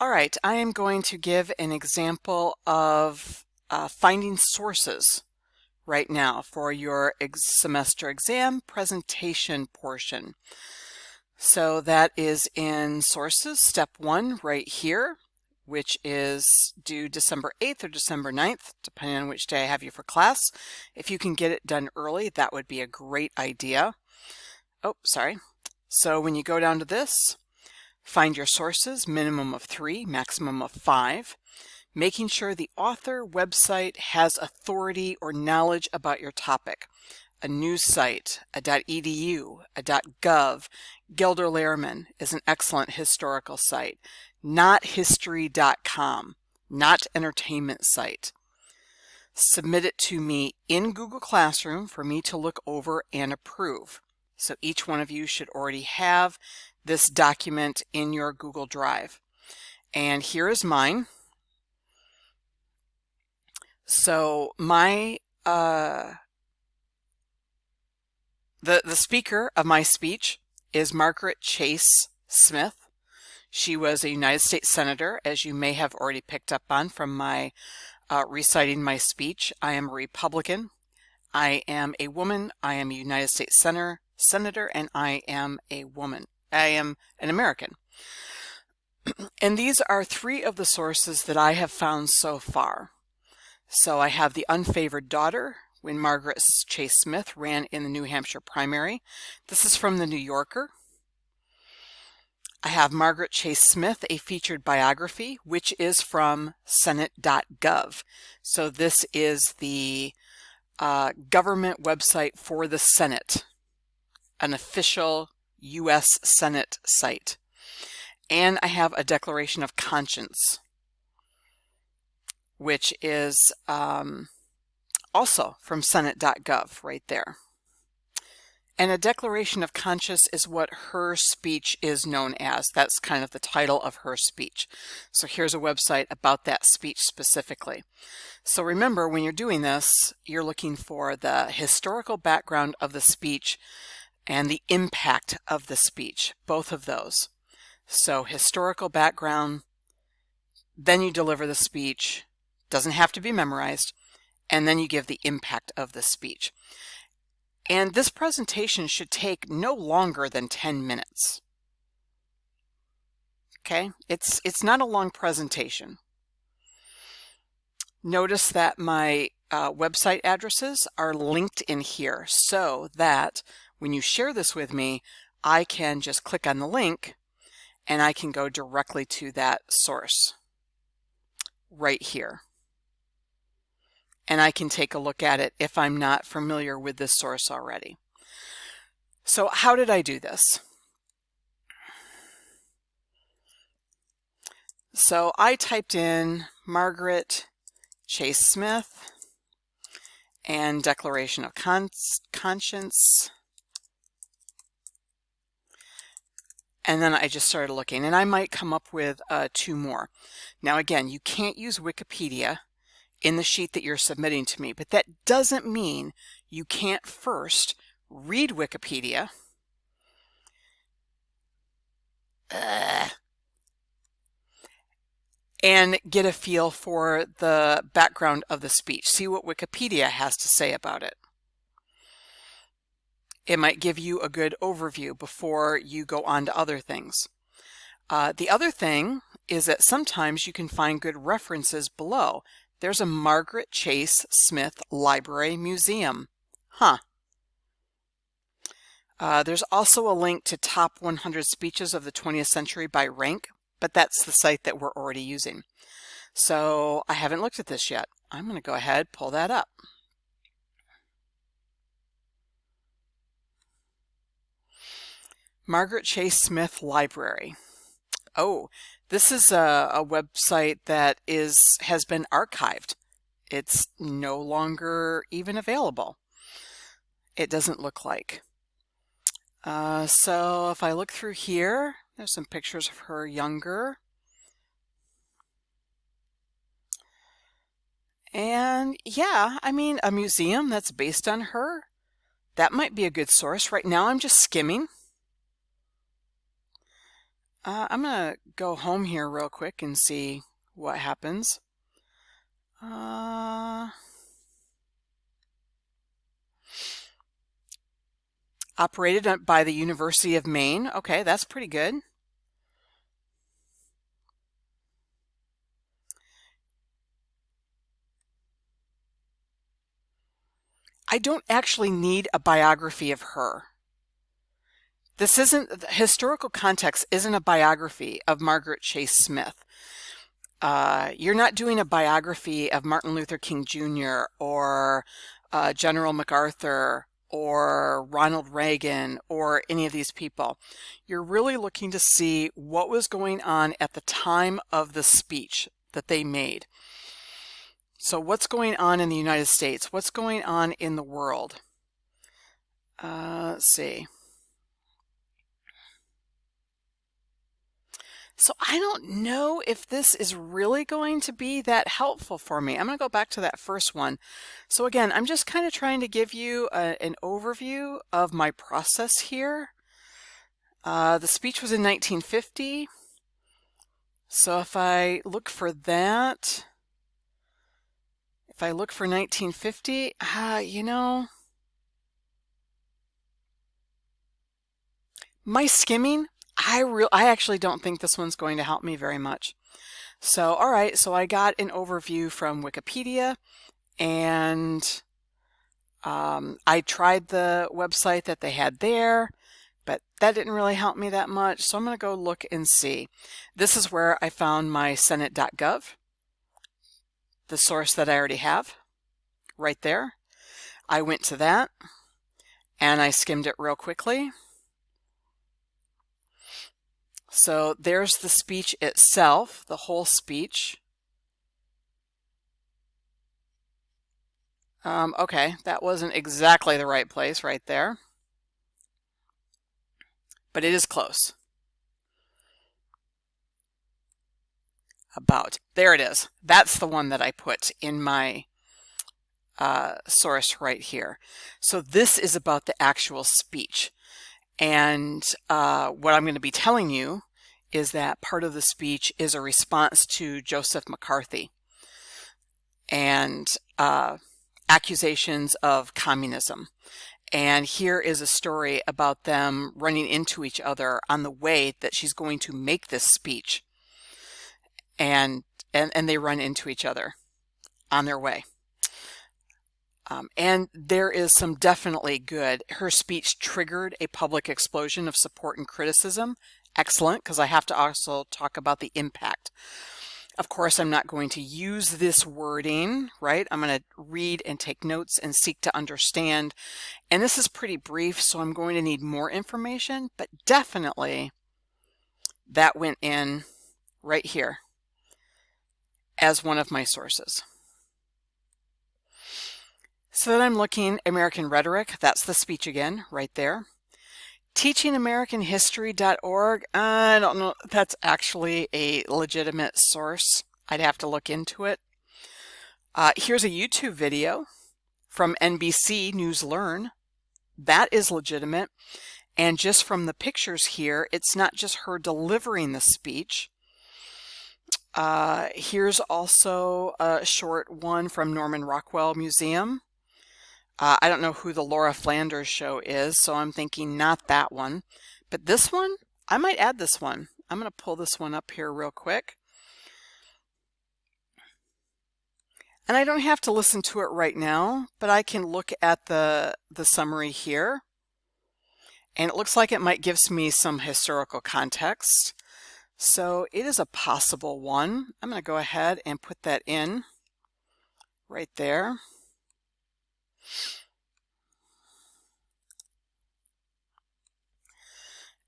All right, I am going to give an example of finding sources right now for your semester exam presentation portion. So that is in sources, step 1 right here, which is due December 8th or December 9th, depending on which day I have you for class. If you can get it done early, that would be a great idea. Oh, sorry. So when you go down to this, find your sources, minimum of 3, maximum of 5, making sure the author website has authority or knowledge about your topic. A news site, a .edu, a .gov. Gilder Lehrman is an excellent historical site. Not history.com, not entertainment site. Submit it to me in Google Classroom for me to look over and approve. So each one of you should already have this document in your Google Drive. And here is mine. So my the speaker of my speech is Margaret Chase Smith. She was a United States Senator, as you may have already picked up on from my reciting my speech. I am a Republican. I am a woman. I am a United States Senator, and I am a woman. I am an American. And these are 3 of the sources that I have found so far. So I have The Unfavored Daughter, when Margaret Chase Smith ran in the New Hampshire primary. This is from the New Yorker. I have Margaret Chase Smith, a featured biography, which is from Senate.gov. So this is the government website for the Senate, an official U.S. Senate site. And I have a Declaration of Conscience, which is also from Senate.gov right there. And a Declaration of Conscience is what her speech is known as. That's kind of the title of her speech. So here's a website about that speech specifically. So remember, when you're doing this, you're looking for the historical background of the speech and the impact of the speech, both of those. So historical background, then you deliver the speech, doesn't have to be memorized, and then you give the impact of the speech. And this presentation should take no longer than 10 minutes. Okay, it's not a long presentation. Notice that my website addresses are linked in here so that when you share this with me, I can just click on the link and I can go directly to that source right here. And I can take a look at it if I'm not familiar with this source already. So how did I do this? So I typed in Margaret Chase Smith and Declaration of Conscience. And then I just started looking, and I might come up with 2 more. Now again, you can't use Wikipedia in the sheet that you're submitting to me, but that doesn't mean you can't first read Wikipedia and get a feel for the background of the speech. See what Wikipedia has to say about it. It might give you a good overview before you go on to other things. The other thing is that sometimes you can find good references below. There's a Margaret Chase Smith Library Museum. There's also a link to Top 100 Speeches of the 20th Century by rank, but that's the site that we're already using. So I haven't looked at this yet. I'm going to go ahead, pull that up. Margaret Chase Smith Library. Oh, this is a website that has been archived. It's no longer even available. It doesn't look like. So if I look through here, there's some pictures of her younger. And yeah, I mean, a museum that's based on her, that might be a good source. Right now I'm just skimming. I'm going to go home here real quick and see what happens. Operated by the University of Maine. Okay, that's pretty good. I don't actually need a biography of her. This isn't, historical context isn't a biography of Margaret Chase Smith. You're not doing a biography of Martin Luther King Jr. or General MacArthur or Ronald Reagan or any of these people. You're really looking to see what was going on at the time of the speech that they made. So what's going on in the United States? What's going on in the world? Let's see. So I don't know if this is really going to be that helpful for me. I'm going to go back to that first one. So again, I'm just kind of trying to give you an overview of my process here. The speech was in 1950. So if I look for that, if I look for 1950, you know, my skimming, I actually don't think this one's going to help me very much. So, all right, so I got an overview from Wikipedia, and I tried the website that they had there, but that didn't really help me that much. So I'm going to go look and see. This is where I found my Senate.gov, the source that I already have, right there. I went to that, and I skimmed it real quickly. So there's the speech itself, the whole speech. Okay, that wasn't exactly the right place right there, but it is close. About, there it is. That's the one that I put in my source right here. So this is about the actual speech. And what I'm going to be telling you is that part of the speech is a response to Joseph McCarthy and accusations of communism. And here is a story about them running into each other on the way that she's going to make this speech. And they run into each other on their way. And there is some definitely good. Her speech triggered a public explosion of support and criticism. Excellent, because I have to also talk about the impact. Of course, I'm not going to use this wording, right? I'm going to read and take notes and seek to understand. And this is pretty brief, so I'm going to need more information, but definitely that went in right here as one of my sources. So then I'm looking American Rhetoric. That's the speech again, right there. TeachingAmericanHistory.org. I don't know. That's actually a legitimate source. I'd have to look into it. Here's a YouTube video from NBC News Learn. That is legitimate. And just from the pictures here, it's not just her delivering the speech. Here's also a short one from Norman Rockwell Museum. I don't know who the Laura Flanders show is, so I'm thinking not that one. But this one, I might add this one. I'm going to pull this one up here real quick. And I don't have to listen to it right now, but I can look at the summary here. And it looks like it might give me some historical context. So it is a possible one. I'm going to go ahead and put that in right there.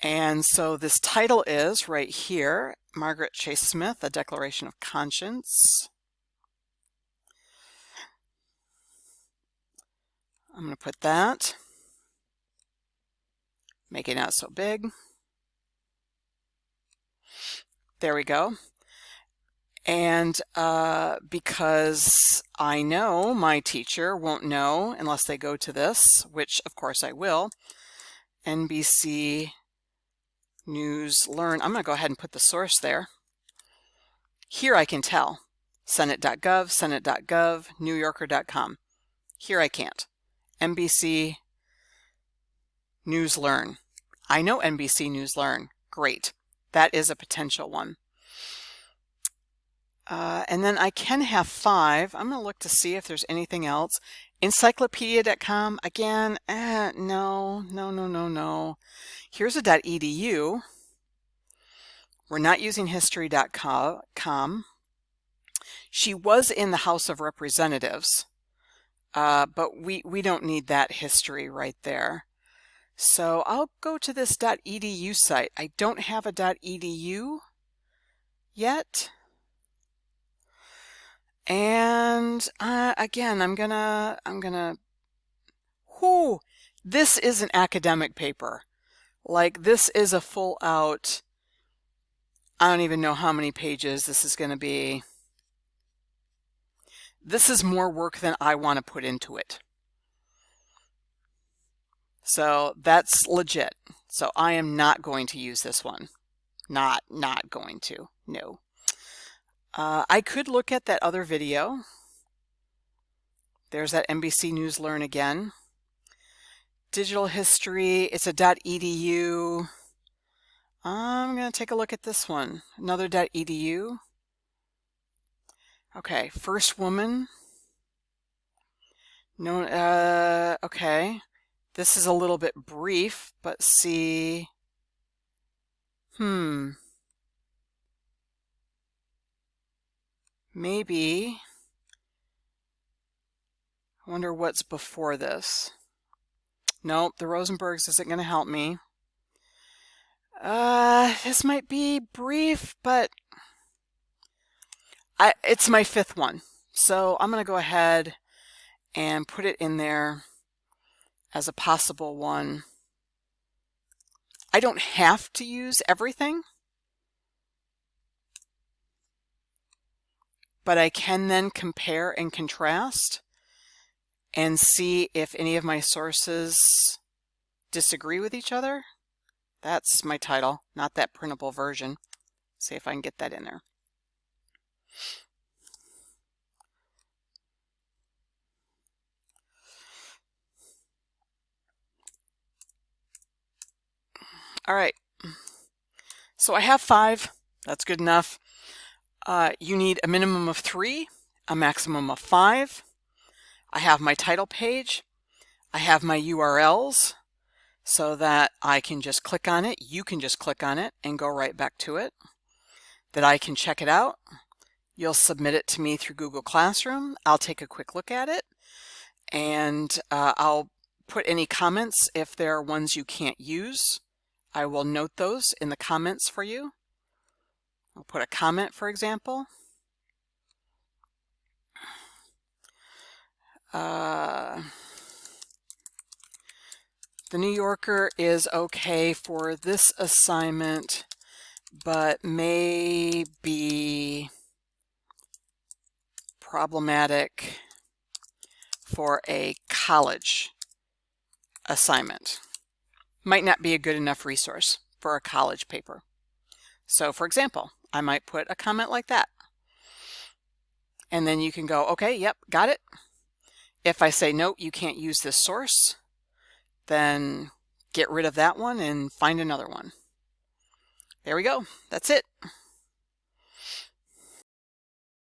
And so this title is right here, Margaret Chase Smith, A Declaration of Conscience. I'm going to put that, make it not so big. There we go. And because I know my teacher won't know unless they go to this, which of course I will, NBC News Learn. I'm going to go ahead and put the source there. Here I can tell. Senate.gov, Senate.gov, NewYorker.com. Here I can't. NBC News Learn. I know NBC News Learn. Great. That is a potential one. And then I can have 5. I'm going to look to see if there's anything else. Encyclopedia.com. Again, no. Here's a .edu. We're not using history.com. She was in the House of Representatives, but we don't need that history right there. So I'll go to this .edu site. I don't have a .edu yet. And again, I'm gonna, this is an academic paper. Like, this is a full out, I don't even know how many pages this is going to be. This is more work than I want to put into it. So that's legit. So I am not going to use this one. Not going to, no. I could look at that other video. There's that NBC News Learn again. Digital history, it's a .edu. I'm going to take a look at this one. Another .edu. Okay, First Woman. No, okay. This is a little bit brief, but see. Maybe. I wonder what's before this. Nope, the Rosenbergs isn't going to help me. This might be brief, but it's my 5th one. So I'm going to go ahead and put it in there as a possible one. I don't have to use everything, but I can then compare and contrast and see if any of my sources disagree with each other. That's my title, not that printable version. See if I can get that in there. All right, so I have 5. That's good enough. You need a minimum of 3, a maximum of 5. I have my title page. I have my URLs so that I can just click on it. You can just click on it and go right back to it. That I can check it out. You'll submit it to me through Google Classroom. I'll take a quick look at it, and I'll put any comments if there are ones you can't use. I will note those in the comments for you. I'll put a comment, for example. The New Yorker is okay for this assignment, but may be problematic for a college assignment. Might not be a good enough resource for a college paper. So for example, I might put a comment like that. And then you can go, okay, yep, got it. If I say, no, you can't use this source, then get rid of that one and find another one. There we go. That's it.